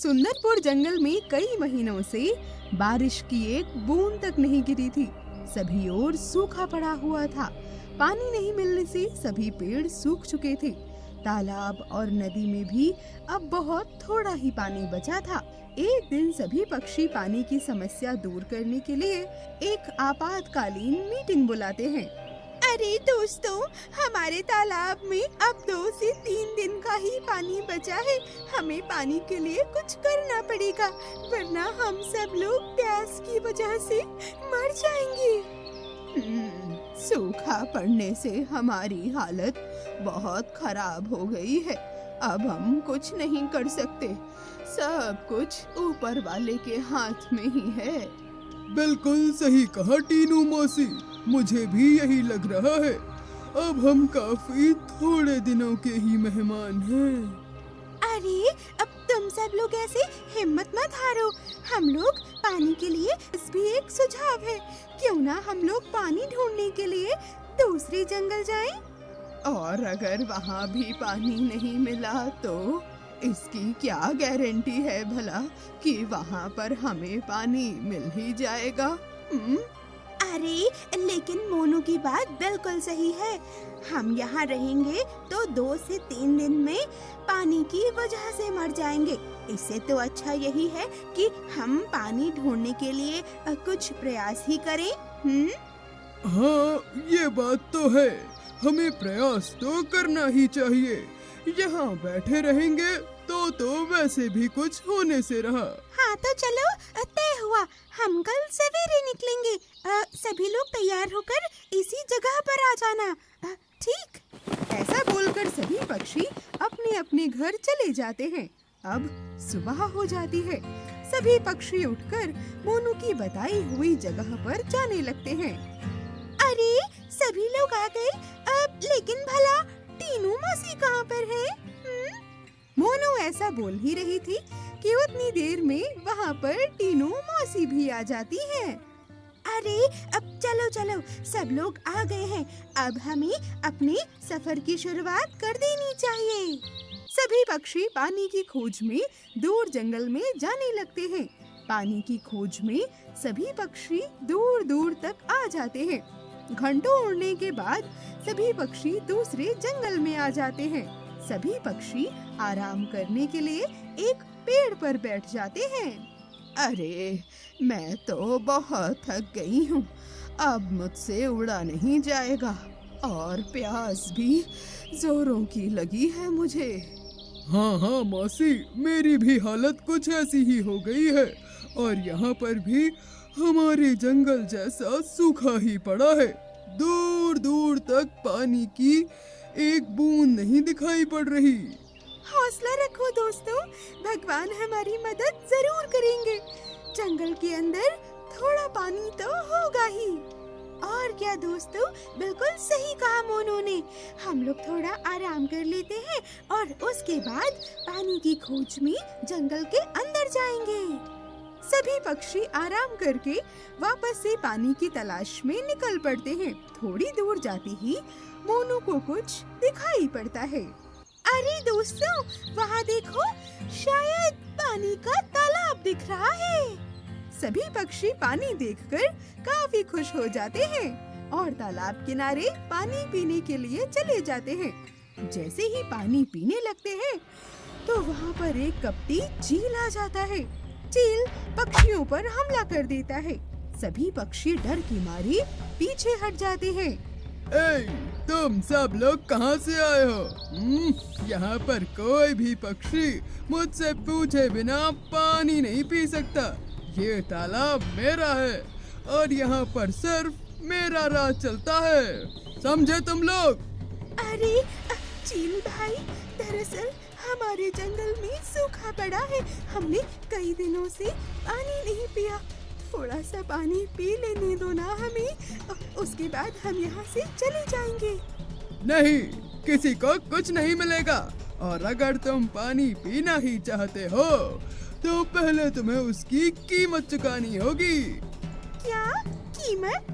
सुंदरपुर जंगल में कई महीनों से बारिश की एक बूंद तक नहीं गिरी थी। सभी ओर सूखा पड़ा हुआ था। पानी नहीं मिलने से सभी पेड़ सूख चुके थे। तालाब और नदी में भी अब बहुत थोड़ा ही पानी बचा था। एक दिन सभी पक्षी पानी की समस्या दूर करने के लिए एक आपातकालीन मीटिंग बुलाते हैं। अरे दोस्तों, हमारे तालाब में अब 2 से 3 दिन का ही पानी बचा है। हमें पानी के लिए कुछ करना पड़ेगा, वरना हम सब लोग प्यास की वजह से मर जाएंगे। सूखा पड़ने से हमारी हालत बहुत खराब हो गई है। अब हम कुछ नहीं कर सकते। सब कुछ ऊपर वाले के हाथ में ही है। बिल्कुल सही कहा टीनू मौसी, मुझे भी यही लग रहा है। अब हम काफी थोड़े दिनों के ही मेहमान हैं। अरे अब तुम सब लोग ऐसे हिम्मत मत हारो। हम लोग पानी के लिए इस भी एक सुझाव है। क्यों ना हम लोग पानी ढूंढने के लिए दूसरे जंगल जाएं? और अगर वहाँ भी पानी नहीं मिला तो इसकी क्या गारंटी है भला कि वहाँ पर हमें पानी मिल ही जाएगा? अरे लेकिन मोनू की बात बिल्कुल सही है। हम यहाँ रहेंगे तो 2 से 3 दिन में पानी की वजह से मर जाएंगे। इससे तो अच्छा यही है कि हम पानी ढूंढने के लिए कुछ प्रयास ही करें। हाँ, ये बात तो है। हमें प्रयास तो करना ही चाहिए। यहाँ बैठे रहेंगे तो वैसे भी कुछ होने से रहा। हाँ तो चलो, तय हुआ। हम कल सवेरे निकलेंगे। सभी लोग तैयार होकर इसी जगह पर आ जाना। ठीक? ऐसा बोलकर सभी पक्षी अपने अपने घर चले जाते हैं। अब सुबह हो जाती है। सभी पक्षी उठकर मोनू की बताई हुई जगह पर जाने लगते हैं। अरे सभी लोग आ गए। लेकिन भला टीनू मौसी कहाँ पर है? मोनू ऐसा बोल ही रही थी कि उतनी देर में वहाँ पर टीनू मौसी भी आ जाती है। अरे अब चलो चलो, सब लोग आ गए हैं। अब हमें अपने सफर की शुरुआत कर देनी चाहिए। सभी पक्षी पानी की खोज में दूर जंगल में जाने लगते हैं। पानी की खोज में सभी पक्षी दूर दूर तक आ जाते हैं। घंटों उड़ने के बाद सभी पक्षी दूसरे जंगल में आ जाते हैं। सभी पक्षी आराम करने के लिए एक पेड़ पर बैठ जाते हैं। अरे मैं तो बहुत थक गई हूँ। अब मुझसे उड़ा नहीं जाएगा और प्यास भी जोरों की लगी है मुझे। हाँ मौसी, मेरी भी हालत कुछ ऐसी ही हो गई है। और यहाँ पर भी हमारे जंगल जैसा सूखा ही पड़ा है। दूर दूर तक पानी की एक बूंद नहीं दिखाई पड़ रही। हौसला रखो दोस्तों, भगवान हमारी मदद जरूर करेंगे। जंगल के अंदर थोड़ा पानी तो होगा ही। और क्या दोस्तों, बिल्कुल सही कहा मोनू ने। हम लोग थोड़ा आराम कर लेते हैं और उसके बाद पानी की खोज में जंगल के अंदर जाएंगे। सभी पक्षी आराम करके वापस से पानी की तलाश में निकल पड़ते हैं। थोड़ी दूर जाते ही मोनू को कुछ दिखाई पड़ता है। अरे दोस्तों, वहाँ देखो, शायद पानी का तालाब दिख रहा है। सभी पक्षी पानी देखकर काफी खुश हो जाते हैं और तालाब किनारे पानी पीने के लिए चले जाते हैं। जैसे ही पानी पीने लगते हैं तो वहाँ पर एक कपटी चील आ जाता है। चील पक्षियों पर हमला कर देता है। सभी पक्षी डर की मारे पीछे हट जाते हैं। तुम सब लोग कहाँ से आए हो? यहाँ पर कोई भी पक्षी मुझसे पूछे बिना पानी नहीं पी सकता। ये तालाब मेरा है और यहाँ पर सिर्फ मेरा राज चलता है। समझे तुम लोग? अरे चील भाई, दरअसल हमारे जंगल में सूखा पड़ा है। हमने कई दिनों से पानी नहीं पिया। थोड़ा सा पानी पी लेने दो ना हमें, उसके बाद हम यहाँ से चले जाएंगे। नहीं, किसी को कुछ नहीं मिलेगा। और अगर तुम पानी पीना ही चाहते हो तो पहले तुम्हें उसकी कीमत चुकानी होगी। क्या कीमत?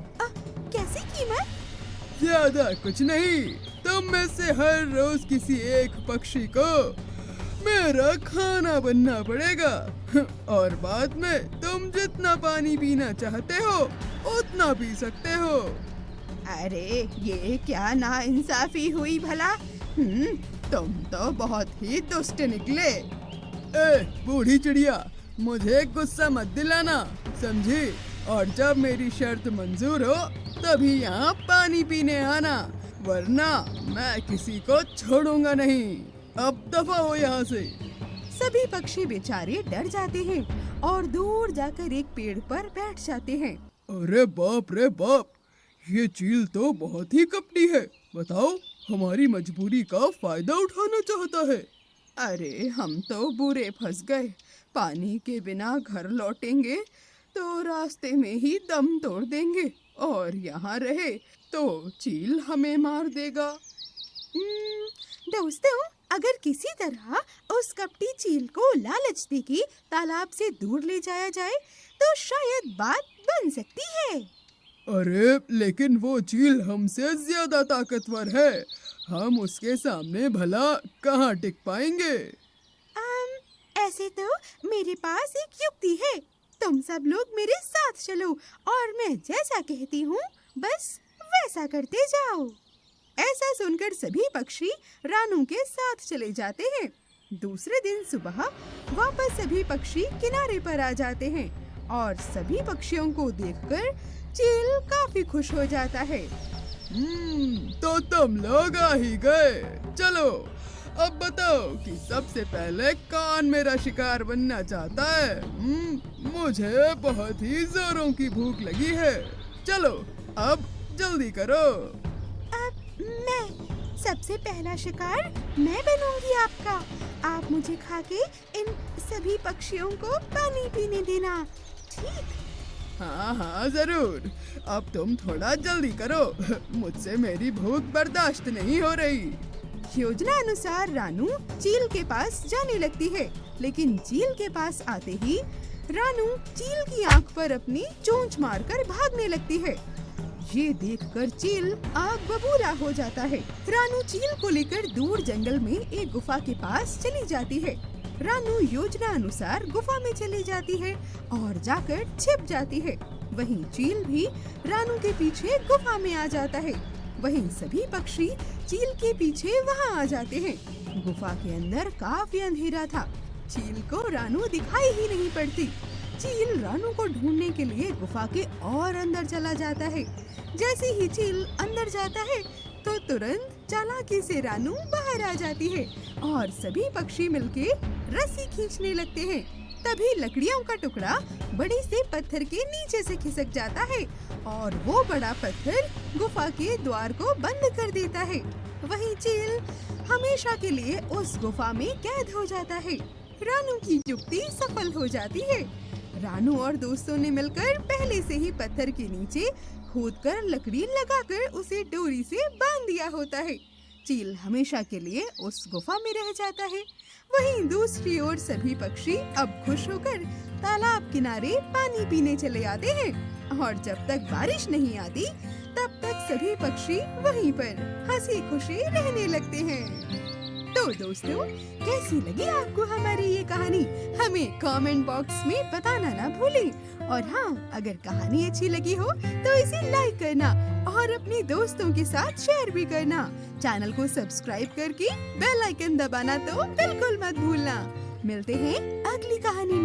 कैसी कीमत? ज्यादा कुछ नहीं, तुम में से हर रोज किसी एक पक्षी को मेरा खाना बनना पड़ेगा और बाद में तुम जितना पानी पीना चाहते हो उतना पी सकते हो। अरे ये क्या नाइंसाफी हुई भला। तुम तो बहुत ही दुष्ट निकले। ए बूढ़ी चिड़िया, मुझे गुस्सा मत दिलाना, समझी? और जब मेरी शर्त मंजूर हो तभी यहाँ पानी पीने आना, वरना मैं किसी को छोड़ूंगा नहीं। अब दफा हो यहाँ से। सभी पक्षी बेचारे डर जाते हैं और दूर जाकर एक पेड़ पर बैठ जाते हैं। अरे बाप रे बाप, ये चील तो बहुत ही कपटी है। बताओ, हमारी मजबूरी का फायदा उठाना चाहता है। अरे हम तो बुरे फंस गए। पानी के बिना घर लौटेंगे तो रास्ते में ही दम तोड़ देंगे, और यहाँ रहे तो चील हमें मार देगा। दोस्तों, अगर किसी तरह उस कपटी चील को लालच देके तालाब से दूर ले जाया जाए तो शायद बात बन सकती है। अरे लेकिन वो चील हमसे ज्यादा ताकतवर है, हम उसके सामने भला कहाँ टिक पाएंगे? ऐसे तो मेरे पास एक युक्ति है। तुम सब लोग मेरे साथ चलो और मैं जैसा कहती हूँ बस वैसा करते जाओ। ऐसा सुनकर सभी पक्षी रानू के साथ चले जाते हैं। दूसरे दिन सुबह वापस सभी पक्षी किनारे पर आ जाते हैं और सभी पक्षियों को देखकर चील काफी खुश हो जाता है। तो तुम लोग आ ही गए। चलो अब बताओ कि सबसे पहले कौन मेरा शिकार बनना चाहता है। मुझे बहुत ही जोरों की भूख लगी है। चलो अब जल्दी करो। मैं सबसे पहला शिकार मैं बनूंगी आपका। आप मुझे खाके इन सभी पक्षियों को पानी पीने देना, ठीक? हाँ हाँ जरूर। अब तुम थोड़ा जल्दी करो, मुझसे मेरी भूख बर्दाश्त नहीं हो रही। योजना अनुसार रानू चील के पास जाने लगती है, लेकिन चील के पास आते ही रानू चील की आंख पर अपनी चोंच मारकर भागने लगती है। ये देखकर चील आग बबूला हो जाता है। रानू चील को लेकर दूर जंगल में एक गुफा के पास चली जाती है। रानू योजना अनुसार गुफा में चली जाती है और जाकर छिप जाती है। वहीं चील भी रानू के पीछे गुफा में आ जाता है। वहीं सभी पक्षी चील के पीछे वहां आ जाते हैं। गुफा के अंदर काफी अंधेरा था। चील को रानू दिखाई ही नहीं पड़ती। चील रानू को ढूंढने के लिए गुफा के और अंदर चला जाता है। जैसे ही चील अंदर जाता है तो तुरंत चालाकी से रानू बाहर आ जाती है और सभी पक्षी मिलके रस्सी खींचने लगते हैं। तभी लकड़ियों का टुकड़ा बड़े से पत्थर के नीचे से खिसक जाता है और वो बड़ा पत्थर गुफा के द्वार को बंद कर देता है। वहीं चील हमेशा के लिए उस गुफा में कैद हो जाता है। रानू की युक्ति सफल हो जाती है। रानू और दोस्तों ने मिलकर पहले से ही पत्थर के नीचे खोदकर लकड़ी लगाकर उसे डोरी से बांध दिया होता है। चील हमेशा के लिए उस गुफा में रह जाता है। वहीं दूसरी ओर सभी पक्षी अब खुश होकर तालाब किनारे पानी पीने चले आते हैं और जब तक बारिश नहीं आती तब तक सभी पक्षी वहीं पर हंसी खुशी रहने लगते हैं। तो दोस्तों, कैसी लगी आपको हमारी ये कहानी? हमें कमेंट बॉक्स में बताना ना भूलें। और हाँ, अगर कहानी अच्छी लगी हो तो इसे लाइक करना और अपने दोस्तों के साथ शेयर भी करना। चैनल को सब्सक्राइब करके बेल आइकन दबाना तो बिल्कुल मत भूलना। मिलते हैं अगली कहानी